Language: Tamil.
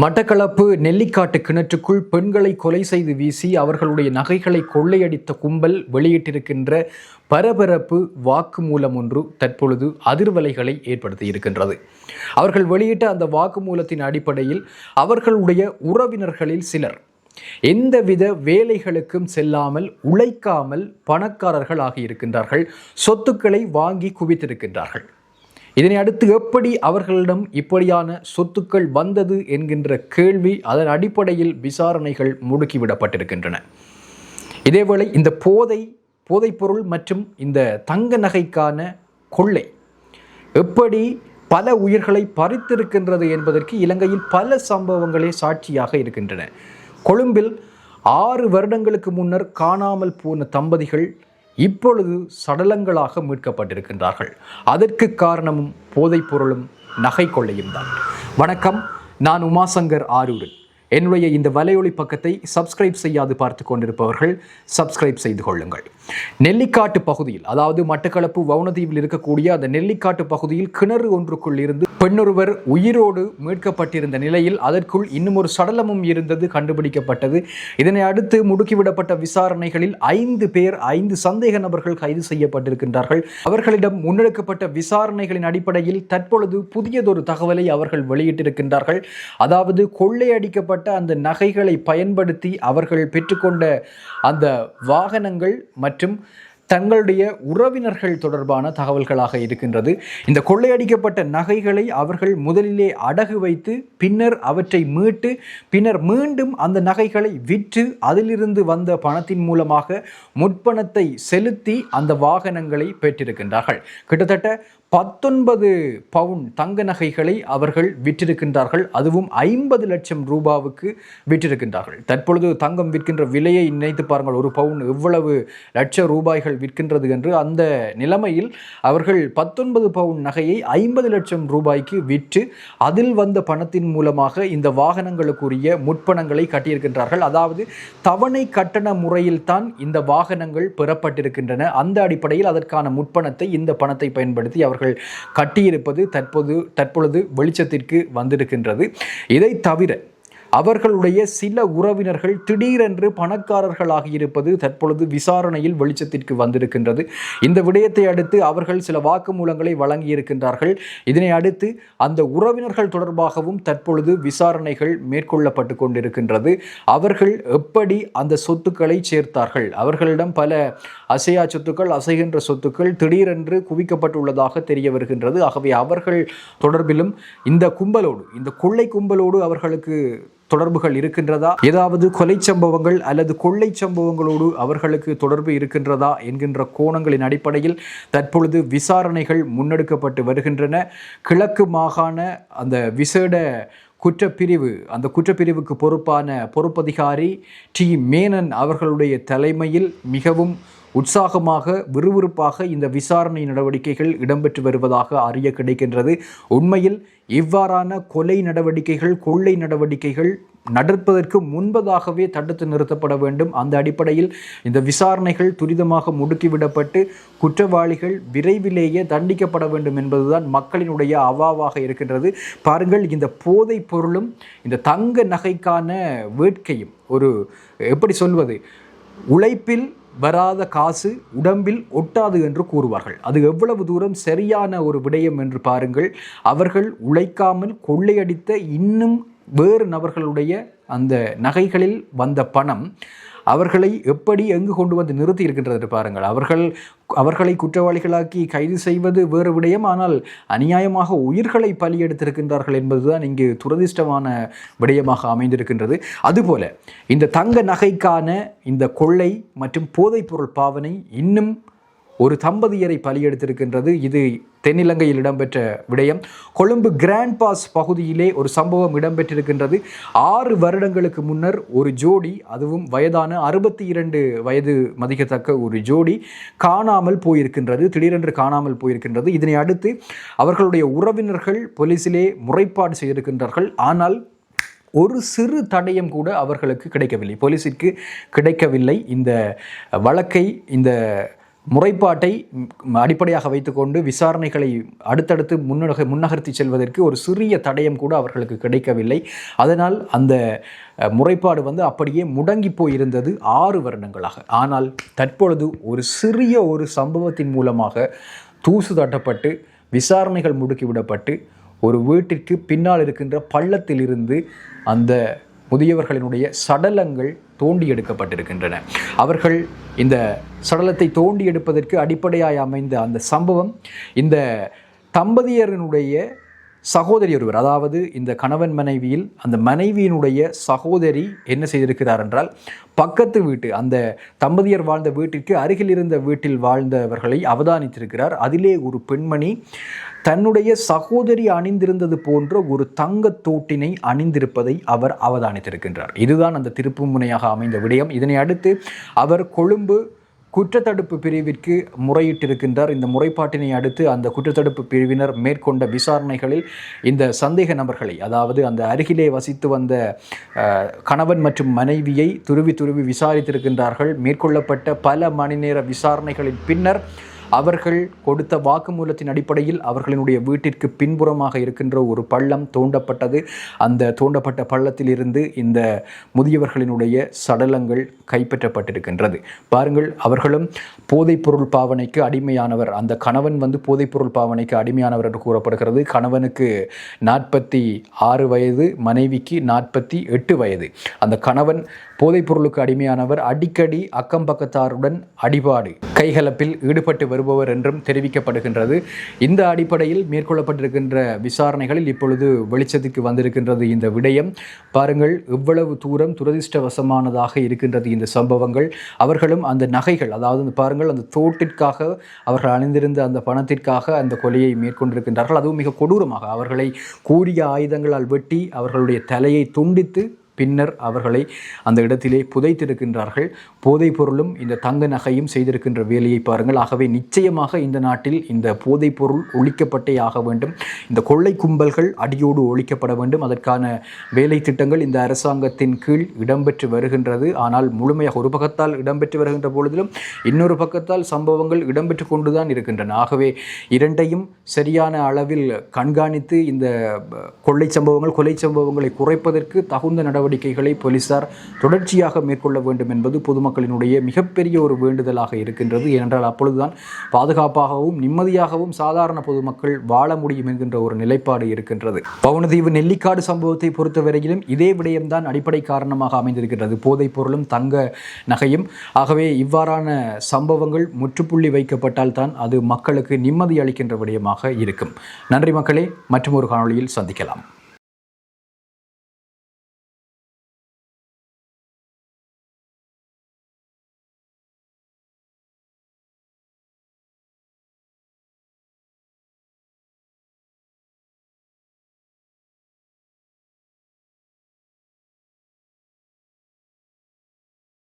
மட்டக்களப்பு நெல்லிக்காட்டு கிணற்றுக்குள் பெண்களை கொலை செய்து வீசி அவர்களுடைய நகைகளை கொள்ளையடித்த கும்பல் வெளியிட்டிருக்கின்ற பரபரப்பு வாக்குமூலம் ஒன்று தற்பொழுது அதிர்வலைகளை ஏற்படுத்தி இருக்கின்றது. அவர்கள் வெளியிட்ட அந்த வாக்குமூலத்தின் அடிப்படையில் அவர்களுடைய உறவினர்களில் சிலர் எந்தவித வேலைகளுக்கும் செல்லாமல் உழைக்காமல் பணக்காரர்கள் ஆகியிருக்கின்றார்கள், சொத்துக்களை வாங்கி குவித்திருக்கின்றார்கள். இதனை அடுத்து எப்படி அவர்களிடம் இப்படியான சொத்துக்கள் வந்தது என்கின்ற கேள்வி, அதன் அடிப்படையில் விசாரணைகள் முடுக்கிவிடப்பட்டிருக்கின்றன. இதேவேளை இந்த போதைப்பொருள் மற்றும் இந்த தங்க நகைக்கான கொள்ளை எப்படி பல உயிர்களை பறித்திருக்கின்றது என்பதற்கு இலங்கையில் பல சம்பவங்களே சாட்சியாக இருக்கின்றன. கொழும்பில் 6 வருடங்களுக்கு முன்னர் காணாமல் போன தம்பதிகள் இப்பொழுது சடலங்களாக மீட்கப்பட்டிருக்கின்றார்கள். அதற்கு காரணமும் போதைப் பொருளும் நகை கொள்ளையும் தான். வணக்கம், நான் உமாசங்கர் ஆரூரன். என்னுடைய இந்த வலையொலி பக்கத்தை சப்ஸ்கிரைப் செய்யாது பார்த்து கொண்டிருப்பவர்கள் சப்ஸ்கிரைப் செய்து கொள்ளுங்கள். நெல்லிக்காட்டு பகுதியில், அதாவது மட்டக்களப்பு வவுணதீவில் இருக்கக்கூடிய அந்த நெல்லிக்காட்டு பகுதியில் கிணறு ஒன்றுக்குள் இருந்து பெண்ணொருவர் உயிரோடு மீட்கப்பட்டிருந்த நிலையில் அதற்குள் இன்னும் ஒரு சடலமும் இருந்தது கண்டுபிடிக்கப்பட்டது. இதனை அடுத்து முடுக்கிவிடப்பட்ட விசாரணைகளில் 5 சந்தேக நபர்கள் கைது செய்யப்பட்டிருக்கின்றார்கள். அவர்களிடம் முன்னெடுக்கப்பட்ட விசாரணைகளின் அடிப்படையில் தற்பொழுது புதியதொரு தகவலை அவர்கள் வெளியிட்டிருக்கின்றார்கள். அதாவது கொள்ளையடிக்கப்பட்ட அந்த நகைகளை பயன்படுத்தி அவர்கள் பெற்றுக்கொண்ட அந்த வாகனங்கள் மற்றும் தங்களுடைய உறவினர்கள் தொடர்பான தகவல்களாக இருக்கின்றது. இந்த கொள்ளையடிக்கப்பட்ட நகைகளை அவர்கள் முதலிலே அடகு வைத்து பின்னர் அவற்றை மீட்டு பின்னர் மீண்டும் அந்த நகைகளை விற்று அதிலிருந்து வந்த பணத்தின் மூலமாக முற்பணத்தை செலுத்தி அந்த வாகனங்களை பெற்றிருக்கின்றார்கள். கிட்டத்தட்ட 19 பவுன் தங்க நகைகளை அவர்கள் விற்றிருக்கின்றார்கள். அதுவும் 50 லட்சம் ரூபாவுக்கு விற்றிருக்கின்றார்கள். தற்பொழுது தங்கம் விற்கின்ற விலையை நினைத்து பாருங்கள், ஒரு பவுன் எவ்வளவு லட்சம் ரூபாய்கள் விற்கின்றது என்று. அந்த நிலைமையில் அவர்கள் 19 பவுன் நகையை 50 லட்சம் ரூபாய்க்கு விற்று அதில் வந்த பணத்தின் மூலமாக இந்த வாகனங்களுக்குரிய முற்பணங்களை கட்டியிருக்கின்றார்கள். அதாவது தவணை கட்டண முறையில் தான் இந்த வாகனங்கள் பெறப்பட்டிருக்கின்றன. அந்த அடிப்படையில் அதற்கான முற்பணத்தை, இந்த பணத்தை பயன்படுத்தி அவர்கள் கட்டியிருப்பது தற்பொழுது வெளிச்சத்திற்கு வந்திருக்கின்றது. இதை தவிர அவர்களுடைய சில உறவினர்கள் திடீரென்று பணக்காரர்களாக இருப்பது தற்பொழுது விசாரணையில் வெளிச்சத்திற்கு வந்திருக்கின்றது. இந்த விடயத்தை அடுத்து அவர்கள் சில வாக்குமூலங்களை வழங்கியிருக்கின்றார்கள். இதனை அடுத்து அந்த உறவினர்கள் தொடர்பாகவும் தற்பொழுது விசாரணைகள் மேற்கொள்ளப்பட்டு கொண்டிருக்கின்றது. அவர்கள் எப்படி அந்த சொத்துக்களை சேர்த்தார்கள், அவர்களிடம் பல அசையா சொத்துக்கள், அசைகின்ற சொத்துக்கள் திடீரென்று குவிக்கப்பட்டுள்ளதாக தெரிய வருகின்றது. ஆகவே அவர்கள் தொடர்பிலும் இந்த கும்பலோடு, இந்த கொள்ளை கும்பலோடு அவர்களுக்கு தொடர்புகள் இருக்கின்றதா, ஏதாவது கொலை சம்பவங்கள் அல்லது கொள்ளை சம்பவங்களோடு அவர்களுக்கு தொடர்பு இருக்கின்றதா என்கின்ற கோணங்களின் அடிப்படையில் தற்பொழுது விசாரணைகள் முன்னெடுக்கப்பட்டு வருகின்றன. கிழக்கு மாகாண அந்த விசேட குற்றப்பிரிவு, அந்த குற்றப்பிரிவுக்கு பொறுப்பதிகாரி டி மேனன் அவர்களுடைய தலைமையில் மிகவும் உற்சாகமாக, விறுவிறுப்பாக இந்த விசாரணை நடவடிக்கைகள் இடம்பெற்று வருவதாக அறிய கிடைக்கின்றது. உண்மையில் இவ்வாறான கொலை நடவடிக்கைகள், கொள்ளை நடவடிக்கைகள் நடப்பதற்கு முன்பதாகவே தடுத்து நிறுத்தப்பட வேண்டும். அந்த அடிப்படையில் இந்த விசாரணைகள் துரிதமாக முடுக்கிவிடப்பட்டு குற்றவாளிகள் விரைவிலேயே தண்டிக்கப்பட வேண்டும் என்பதுதான் மக்களினுடைய அவாவாக இருக்கின்றது. பாருங்கள், இந்த போதைப் பொருளும் இந்த தங்க நகைக்கான வேட்கையும், ஒரு எப்படி சொல்வது, உழைப்பில் வராத காசு உடம்பில் ஒட்டாது என்று கூறுவார்கள். அது எவ்வளவு தூரம் சரியான ஒரு விடயம் என்று பாருங்கள். அவர்கள் உழைக்காமல் கொள்ளையடித்த இன்னும் வேறு நபர்களுடைய அந்த நகைகளில் வந்த பணம் அவர்களை எப்படி எங்கு கொண்டு வந்து நிறுத்தி இருக்கின்றது பாருங்கள். அவர்களை குற்றவாளிகளாக்கி கைது செய்வது வேறு விடயம், ஆனால் அநியாயமாக உயிர்களை பலியெடுத்திருக்கின்றார்கள் என்பதுதான் இங்கு துரதிர்ஷ்டமான விடயமாக அமைந்திருக்கின்றது. அதுபோல இந்த தங்க நகைக்கான இந்த கொள்ளை மற்றும் போதைப்பொருள் பாவனை இன்னும் ஒரு தம்பதியரை பலியெடுத்திருக்கின்றது. இது தென்னிலங்கையில் இடம்பெற்ற விடயம். கொழும்பு கிராண்ட் பாஸ் பகுதியிலே ஒரு சம்பவம் இடம்பெற்றிருக்கின்றது. 6 வருடங்களுக்கு முன்னர் ஒரு ஜோடி, அதுவும் வயதான 62 வயது மதிக்கத்தக்க ஒரு ஜோடி காணாமல் போயிருக்கின்றது, திடீரென்று காணாமல் போயிருக்கின்றது. இதனை அடுத்து அவர்களுடைய உறவினர்கள் போலீசிலே முறைப்பாடு செய்திருக்கின்றார்கள். ஆனால் ஒரு சிறு தடயம் கூட அவர்களுக்கு கிடைக்கவில்லை, போலீசிற்கு கிடைக்கவில்லை. இந்த வழக்கை, இந்த முறைப்பாட்டை அடிப்படையாக வைத்துக்கொண்டு விசாரணைகளை அடுத்தடுத்து முன்னகர்த்தி செல்வதற்கு ஒரு சிறிய தடயம் கூட அவர்களுக்கு கிடைக்கவில்லை. அதனால் அந்த முறைப்பாடு அப்படியே முடங்கி போயிருந்தது 6 வருடங்களாக. ஆனால் தற்பொழுது ஒரு சிறிய ஒரு சம்பவத்தின் மூலமாக தூசு தட்டப்பட்டு விசாரணைகள் முடுக்கிவிடப்பட்டு ஒரு வீட்டிற்கு பின்னால் இருக்கின்ற பள்ளத்திலிருந்து அந்த முதியவர்களினுடைய சடலங்கள் தோண்டி எடுக்கப்பட்டிருக்கின்றன. அவர்கள் இந்த சடலத்தை தோண்டி எடுப்பதற்கு அடிப்படையாய் அமைந்த அந்த சம்பவம் இந்த தம்பதியரினுடைய சகோதரி ஒருவர், அதாவது இந்த கணவன் மனைவியில் அந்த மனைவியினுடைய சகோதரி என்ன செய்திருக்கிறார் என்றால், பக்கத்து வீட்டு அந்த தம்பதியர் வாழ்ந்த வீட்டிற்கு அருகில் இருந்த வீட்டில் வாழ்ந்தவர்களை அவதானித்திருக்கிறார். அதிலே ஒரு பெண்மணி தன்னுடைய சகோதரி அணிந்திருந்தது போன்ற ஒரு தங்கத்தோட்டினை அணிந்திருப்பதை அவர் அவதானித்திருக்கின்றார். இதுதான் அந்த திருப்பு முனையாக அமைந்த விடயம். இதனை அடுத்து அவர் கொழும்பு குற்றத்தடுப்பு பிரிவிற்கு முறையிட்டிருக்கின்றார். இந்த முறைப்பாட்டினை அடுத்து அந்த குற்றத்தடுப்பு பிரிவினர் மேற்கொண்ட விசாரணைகளில் இந்த சந்தேக நபர்களை, அதாவது அந்த அருகிலே வசித்து வந்த கணவன் மற்றும் மனைவியை துருவி விசாரித்திருக்கின்றார்கள். மேற்கொள்ளப்பட்ட பல மணி நேர விசாரணைகளின் பின்னர் அவர்கள் கொடுத்த வாக்குமூலத்தின் அடிப்படையில் அவர்களினுடைய வீட்டிற்கு பின்புறமாக இருக்கின்ற ஒரு பள்ளம் தோண்டப்பட்டது. அந்த தோண்டப்பட்ட பள்ளத்தில் இருந்து இந்த முதியவர்களினுடைய சடலங்கள் கைப்பற்றப்பட்டிருக்கின்றது. பாருங்கள், அவர்களும் போதைப்பொருள் பாவனைக்கு அடிமையானவர். அந்த கணவன் போதைப்பொருள் பாவனைக்கு அடிமையானவர் என்று கூறப்படுகிறது. கணவனுக்கு 46 வயது, மனைவிக்கு 48 வயது. அந்த கணவன் போதைப்பொருளுக்கு அடிமையானவர். அடிக்கடி அக்கம் பக்கத்தாருடன் அடிபாடு கைகலப்பில் ஈடுபட்டு வருபவர் என்றும் தெரிவிக்கப்படுகின்றது. இந்த அடிப்படையில் மேற்கொள்ளப்பட்டிருக்கின்ற விசாரணைகளில் இப்பொழுது வெளிச்சத்துக்கு வந்திருக்கின்றது இந்த விடயம். பாருங்கள், எவ்வளவு தூரம் துரதிர்ஷ்டவசமானதாக இருக்கின்றது இந்த சம்பவங்கள். அவர்களும் அந்த நகைகள், அதாவது பாருங்கள், அந்த தோட்டிற்காக அவர்கள் அணிந்திருந்த அந்த பணத்திற்காக அந்த கொலையை மேற்கொண்டிருக்கின்றார்கள். அதுவும் மிக கொடூரமாக அவர்களை கூரிய ஆயுதங்களால் வெட்டி அவர்களுடைய தலையை துண்டித்து பின்னர் அவர்களை அந்த இடத்திலே புதைத்திருக்கின்றார்கள். போதைப் பொருளும் இந்த தங்க நகையும் செய்திருக்கின்ற வேலையை பாருங்கள். ஆகவே நிச்சயமாக இந்த நாட்டில் இந்த போதைப் பொருள் ஒழிக்கப்பட்டே ஆக வேண்டும். இந்த கொள்ளை கும்பல்கள் அடியோடு ஒழிக்கப்பட வேண்டும். அதற்கான வேலை திட்டங்கள் இந்த அரசாங்கத்தின் கீழ் இடம்பெற்று வருகின்றது. ஆனால் முழுமையாக ஒரு பக்கத்தால் இடம்பெற்று வருகின்ற பொழுதிலும் இன்னொரு பக்கத்தால் சம்பவங்கள் இடம்பெற்று கொண்டுதான் இருக்கின்றன. ஆகவே இரண்டையும் சரியான அளவில் கண்காணித்து இந்த கொள்ளை சம்பவங்களை குறைப்பதற்கு தகுந்த நடவடிக்கைகளை போலீசார் தொடர்ச்சியாக மேற்கொள்ள வேண்டும் என்பது பொதுமக்களினுடைய மிகப்பெரிய ஒரு வேண்டுதலாக இருக்கின்றது. ஏனென்றால் அப்பொழுதுதான் பாதுகாப்பாகவும் நிம்மதியாகவும் சாதாரண பொதுமக்கள் வாழ முடியும் என்கின்ற ஒரு நிலைப்பாடு இருக்கின்றது. வவுணதீவு நெல்லிக்காடு சம்பவத்தை பொறுத்தவரையிலும் இதே விடயம்தான் அடிப்படை காரணமாக அமைந்திருக்கின்றது, போதைப் பொருளும் தங்க நகையும். ஆகவே இவ்வாறான சம்பவங்கள் முற்றுப்புள்ளி வைக்கப்பட்டால் தான் அது மக்களுக்கு நிம்மதி அளிக்கின்ற விடயமாக இருக்கும். நன்றி மக்களே, மற்றும் ஒரு காணொளியில் சந்திக்கலாம்.